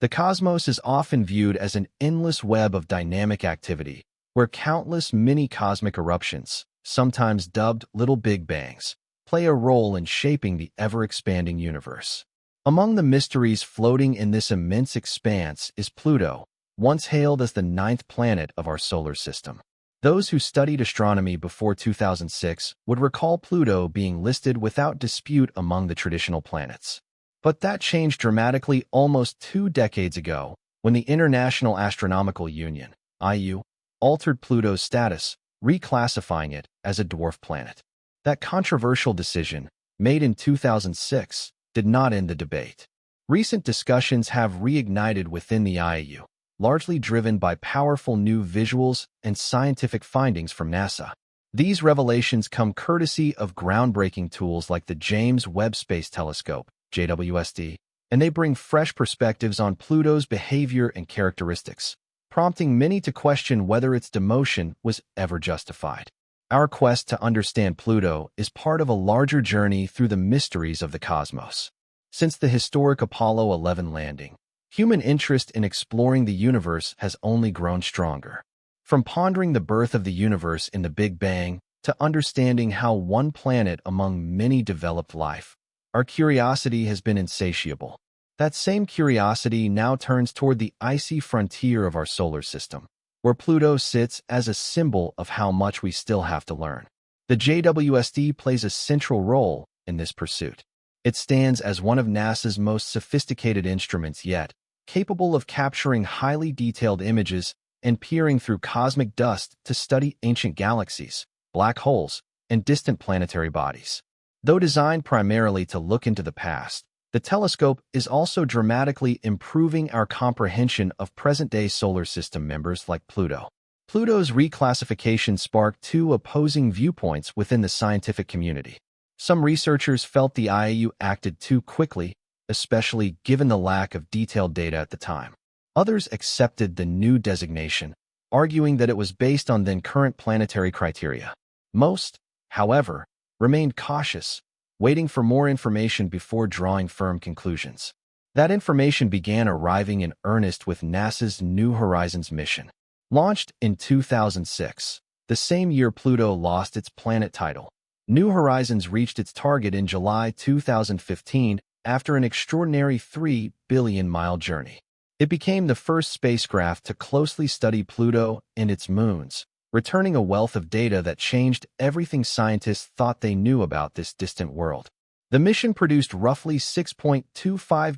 The cosmos is often viewed as an endless web of dynamic activity, where countless mini-cosmic eruptions, sometimes dubbed Little Big Bangs, play a role in shaping the ever-expanding universe. Among the mysteries floating in this immense expanse is Pluto, once hailed as the ninth planet of our solar system. Those who studied astronomy before 2006 would recall Pluto being listed without dispute among the traditional planets. But that changed dramatically almost 2 decades ago when the International Astronomical Union, IU, altered Pluto's status, reclassifying it as a dwarf planet. That controversial decision, made in 2006, did not end the debate. Recent discussions have reignited within the IU, largely driven by powerful new visuals and scientific findings from NASA. These revelations come courtesy of groundbreaking tools like the James Webb Space Telescope, JWST, and they bring fresh perspectives on Pluto's behavior and characteristics, prompting many to question whether its demotion was ever justified. Our quest to understand Pluto is part of a larger journey through the mysteries of the cosmos. Since the historic Apollo 11 landing, human interest in exploring the universe has only grown stronger. From pondering the birth of the universe in the Big Bang to understanding how one planet among many developed life, our curiosity has been insatiable. That same curiosity now turns toward the icy frontier of our solar system, where Pluto sits as a symbol of how much we still have to learn. The JWST plays a central role in this pursuit. It stands as one of NASA's most sophisticated instruments yet, capable of capturing highly detailed images and peering through cosmic dust to study ancient galaxies, black holes, and distant planetary bodies. Though designed primarily to look into the past, the telescope is also dramatically improving our comprehension of present-day solar system members like Pluto. Pluto's reclassification sparked 2 opposing viewpoints within the scientific community. Some researchers felt the IAU acted too quickly, especially given the lack of detailed data at the time. Others accepted the new designation, arguing that it was based on then-current planetary criteria. Most, however, remained cautious, waiting for more information before drawing firm conclusions. That information began arriving in earnest with NASA's New Horizons mission. Launched in 2006, the same year Pluto lost its planet title, New Horizons reached its target in July 2015 after an extraordinary 3 billion-mile journey. It became the first spacecraft to closely study Pluto and its moons, returning a wealth of data that changed everything scientists thought they knew about this distant world. The mission produced roughly 6.25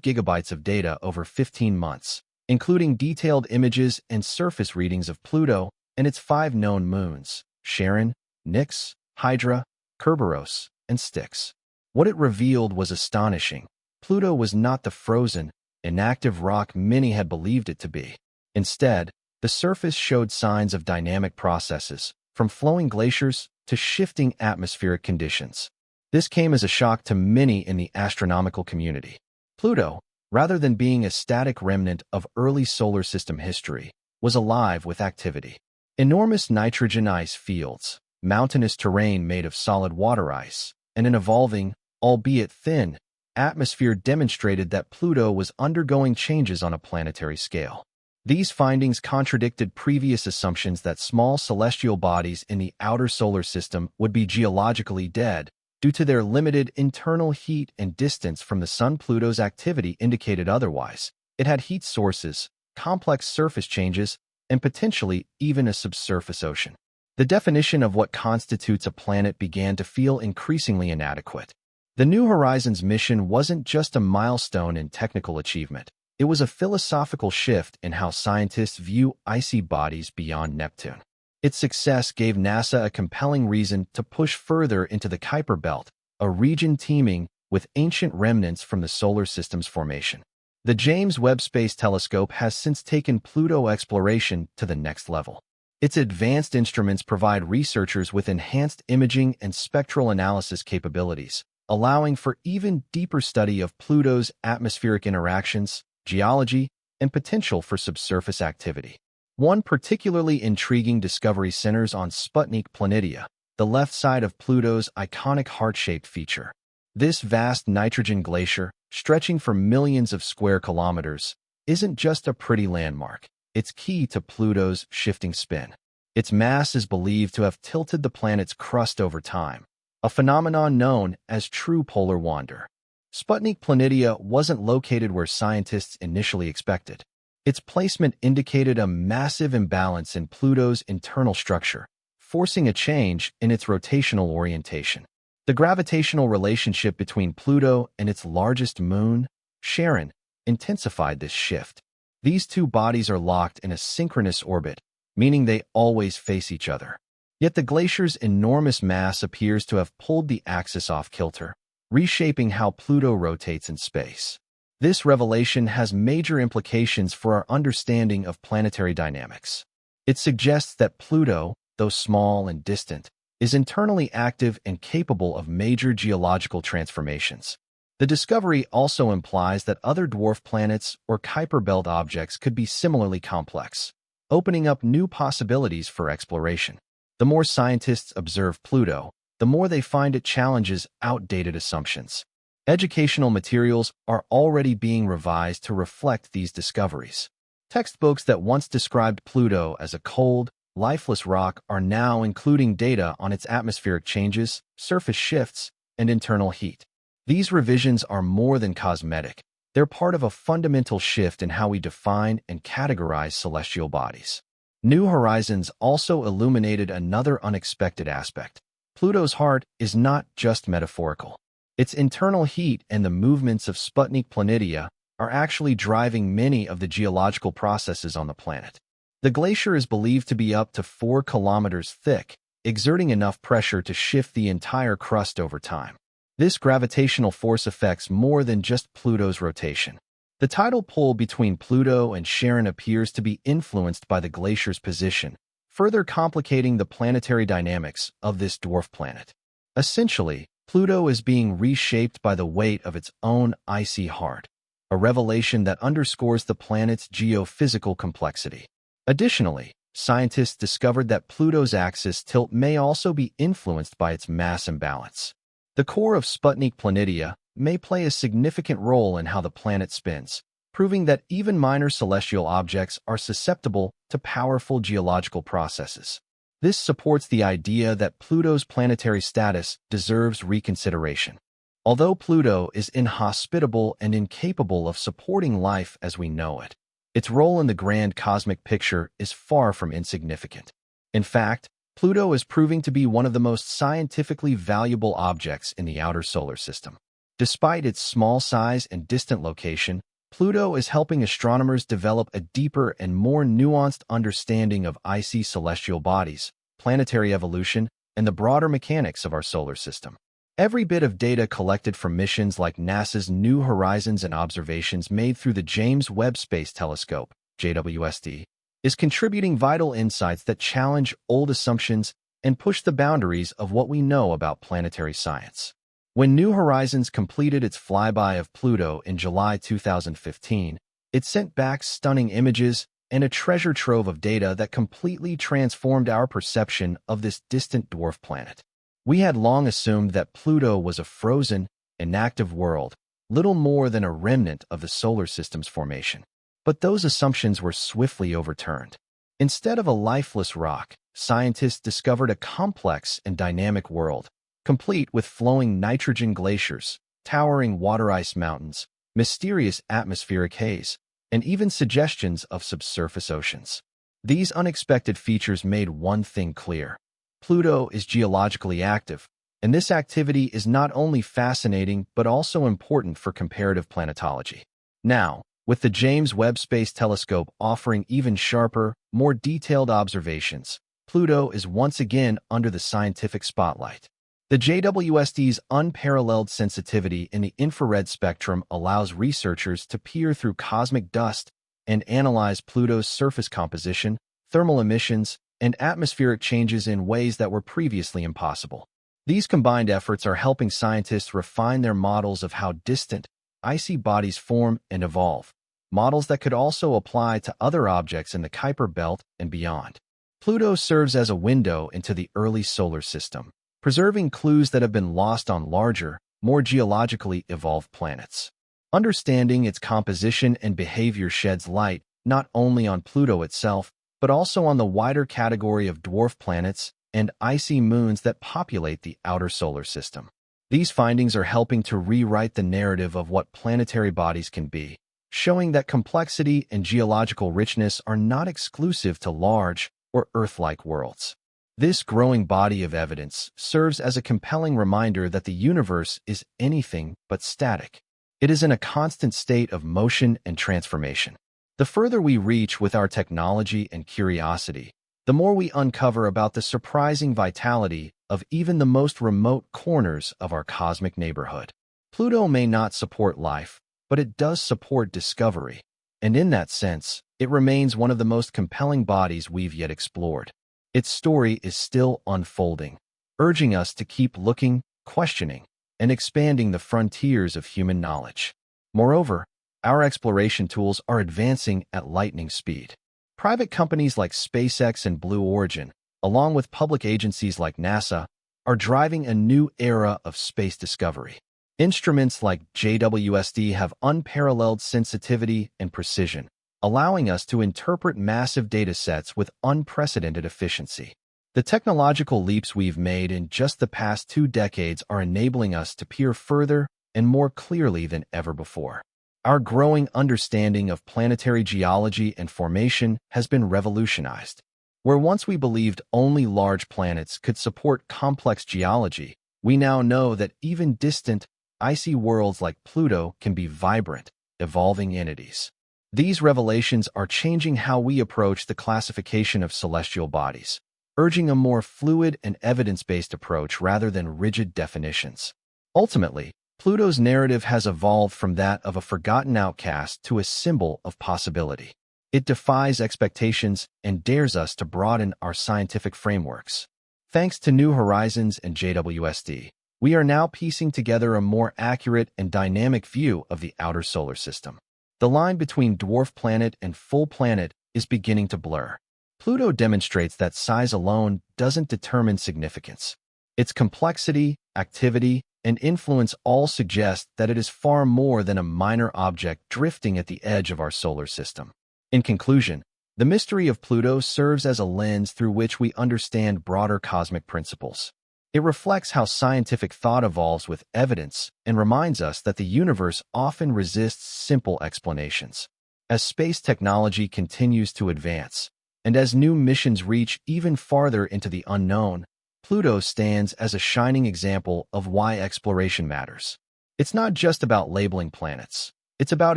gigabytes of data over 15 months, including detailed images and surface readings of Pluto and its 5 known moons, Charon, Nix, Hydra, Kerberos, and Styx. What it revealed was astonishing. Pluto was not the frozen, inactive rock many had believed it to be. Instead, the surface showed signs of dynamic processes, from flowing glaciers to shifting atmospheric conditions. This came as a shock to many in the astronomical community. Pluto, rather than being a static remnant of early solar system history, was alive with activity. Enormous nitrogen ice fields, mountainous terrain made of solid water ice, and an evolving, albeit thin, atmosphere demonstrated that Pluto was undergoing changes on a planetary scale. These findings contradicted previous assumptions that small celestial bodies in the outer solar system would be geologically dead due to their limited internal heat and distance from the Sun. Pluto's activity indicated otherwise. It had heat sources, complex surface changes, and potentially even a subsurface ocean. The definition of what constitutes a planet began to feel increasingly inadequate. The New Horizons mission wasn't just a milestone in technical achievement. It was a philosophical shift in how scientists view icy bodies beyond Neptune. Its success gave NASA a compelling reason to push further into the Kuiper Belt, a region teeming with ancient remnants from the solar system's formation. The James Webb Space Telescope has since taken Pluto exploration to the next level. Its advanced instruments provide researchers with enhanced imaging and spectral analysis capabilities, allowing for even deeper study of Pluto's atmospheric interactions, geology, and potential for subsurface activity. One particularly intriguing discovery centers on Sputnik Planitia, the left side of Pluto's iconic heart-shaped feature. This vast nitrogen glacier, stretching for millions of square kilometers, isn't just a pretty landmark. It's key to Pluto's shifting spin. Its mass is believed to have tilted the planet's crust over time, a phenomenon known as true polar wander. Sputnik Planitia wasn't located where scientists initially expected. Its placement indicated a massive imbalance in Pluto's internal structure, forcing a change in its rotational orientation. The gravitational relationship between Pluto and its largest moon, Charon, intensified this shift. These two bodies are locked in a synchronous orbit, meaning they always face each other. Yet the glacier's enormous mass appears to have pulled the axis off kilter, reshaping how Pluto rotates in space. This revelation has major implications for our understanding of planetary dynamics. It suggests that Pluto, though small and distant, is internally active and capable of major geological transformations. The discovery also implies that other dwarf planets or Kuiper Belt objects could be similarly complex, opening up new possibilities for exploration. The more scientists observe Pluto, the more they find it challenges outdated assumptions. Educational materials are already being revised to reflect these discoveries. Textbooks that once described Pluto as a cold, lifeless rock are now including data on its atmospheric changes, surface shifts, and internal heat. These revisions are more than cosmetic. They're part of a fundamental shift in how we define and categorize celestial bodies. New Horizons also illuminated another unexpected aspect. Pluto's heart is not just metaphorical. Its internal heat and the movements of Sputnik Planitia are actually driving many of the geological processes on the planet. The glacier is believed to be up to 4 kilometers thick, exerting enough pressure to shift the entire crust over time. This gravitational force affects more than just Pluto's rotation. The tidal pull between Pluto and Charon appears to be influenced by the glacier's position, further complicating the planetary dynamics of this dwarf planet. Essentially, Pluto is being reshaped by the weight of its own icy heart, a revelation that underscores the planet's geophysical complexity. Additionally, scientists discovered that Pluto's axis tilt may also be influenced by its mass imbalance. The core of Sputnik Planitia may play a significant role in how the planet spins, proving that even minor celestial objects are susceptible to powerful geological processes. This supports the idea that Pluto's planetary status deserves reconsideration. Although Pluto is inhospitable and incapable of supporting life as we know it, its role in the grand cosmic picture is far from insignificant. In fact, Pluto is proving to be one of the most scientifically valuable objects in the outer solar system. Despite its small size and distant location, Pluto is helping astronomers develop a deeper and more nuanced understanding of icy celestial bodies, planetary evolution, and the broader mechanics of our solar system. Every bit of data collected from missions like NASA's New Horizons and observations made through the James Webb Space Telescope, JWST, is contributing vital insights that challenge old assumptions and push the boundaries of what we know about planetary science. When New Horizons completed its flyby of Pluto in July 2015, it sent back stunning images and a treasure trove of data that completely transformed our perception of this distant dwarf planet. We had long assumed that Pluto was a frozen, inactive world, little more than a remnant of the solar system's formation. But those assumptions were swiftly overturned. Instead of a lifeless rock, scientists discovered a complex and dynamic world, complete with flowing nitrogen glaciers, towering water ice mountains, mysterious atmospheric haze, and even suggestions of subsurface oceans. These unexpected features made one thing clear. Pluto is geologically active, and this activity is not only fascinating but also important for comparative planetology. Now, with the James Webb Space Telescope offering even sharper, more detailed observations, Pluto is once again under the scientific spotlight. The JWST's unparalleled sensitivity in the infrared spectrum allows researchers to peer through cosmic dust and analyze Pluto's surface composition, thermal emissions, and atmospheric changes in ways that were previously impossible. These combined efforts are helping scientists refine their models of how distant, icy bodies form and evolve, models that could also apply to other objects in the Kuiper Belt and beyond. Pluto serves as a window into the early solar system, preserving clues that have been lost on larger, more geologically evolved planets. Understanding its composition and behavior sheds light not only on Pluto itself, but also on the wider category of dwarf planets and icy moons that populate the outer solar system. These findings are helping to rewrite the narrative of what planetary bodies can be, showing that complexity and geological richness are not exclusive to large or Earth-like worlds. This growing body of evidence serves as a compelling reminder that the universe is anything but static. It is in a constant state of motion and transformation. The further we reach with our technology and curiosity, the more we uncover about the surprising vitality of even the most remote corners of our cosmic neighborhood. Pluto may not support life, but it does support discovery, and in that sense, it remains one of the most compelling bodies we've yet explored. Its story is still unfolding, urging us to keep looking, questioning, and expanding the frontiers of human knowledge. Moreover, our exploration tools are advancing at lightning speed. Private companies like SpaceX and Blue Origin, along with public agencies like NASA, are driving a new era of space discovery. Instruments like JWST have unparalleled sensitivity and precision, allowing us to interpret massive data sets with unprecedented efficiency. The technological leaps we've made in just the past 2 decades are enabling us to peer further and more clearly than ever before. Our growing understanding of planetary geology and formation has been revolutionized. Where once we believed only large planets could support complex geology, we now know that even distant, icy worlds like Pluto can be vibrant, evolving entities. These revelations are changing how we approach the classification of celestial bodies, urging a more fluid and evidence-based approach rather than rigid definitions. Ultimately, Pluto's narrative has evolved from that of a forgotten outcast to a symbol of possibility. It defies expectations and dares us to broaden our scientific frameworks. Thanks to New Horizons and JWST, we are now piecing together a more accurate and dynamic view of the outer solar system. The line between dwarf planet and full planet is beginning to blur. Pluto demonstrates that size alone doesn't determine significance. Its complexity, activity, and influence all suggest that it is far more than a minor object drifting at the edge of our solar system. In conclusion, the mystery of Pluto serves as a lens through which we understand broader cosmic principles. It reflects how scientific thought evolves with evidence and reminds us that the universe often resists simple explanations. As space technology continues to advance, and as new missions reach even farther into the unknown, Pluto stands as a shining example of why exploration matters. It's not just about labeling planets. It's about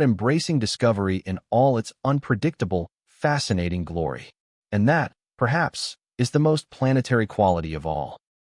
embracing discovery in all its unpredictable, fascinating glory. And that, perhaps, is the most planetary quality of all.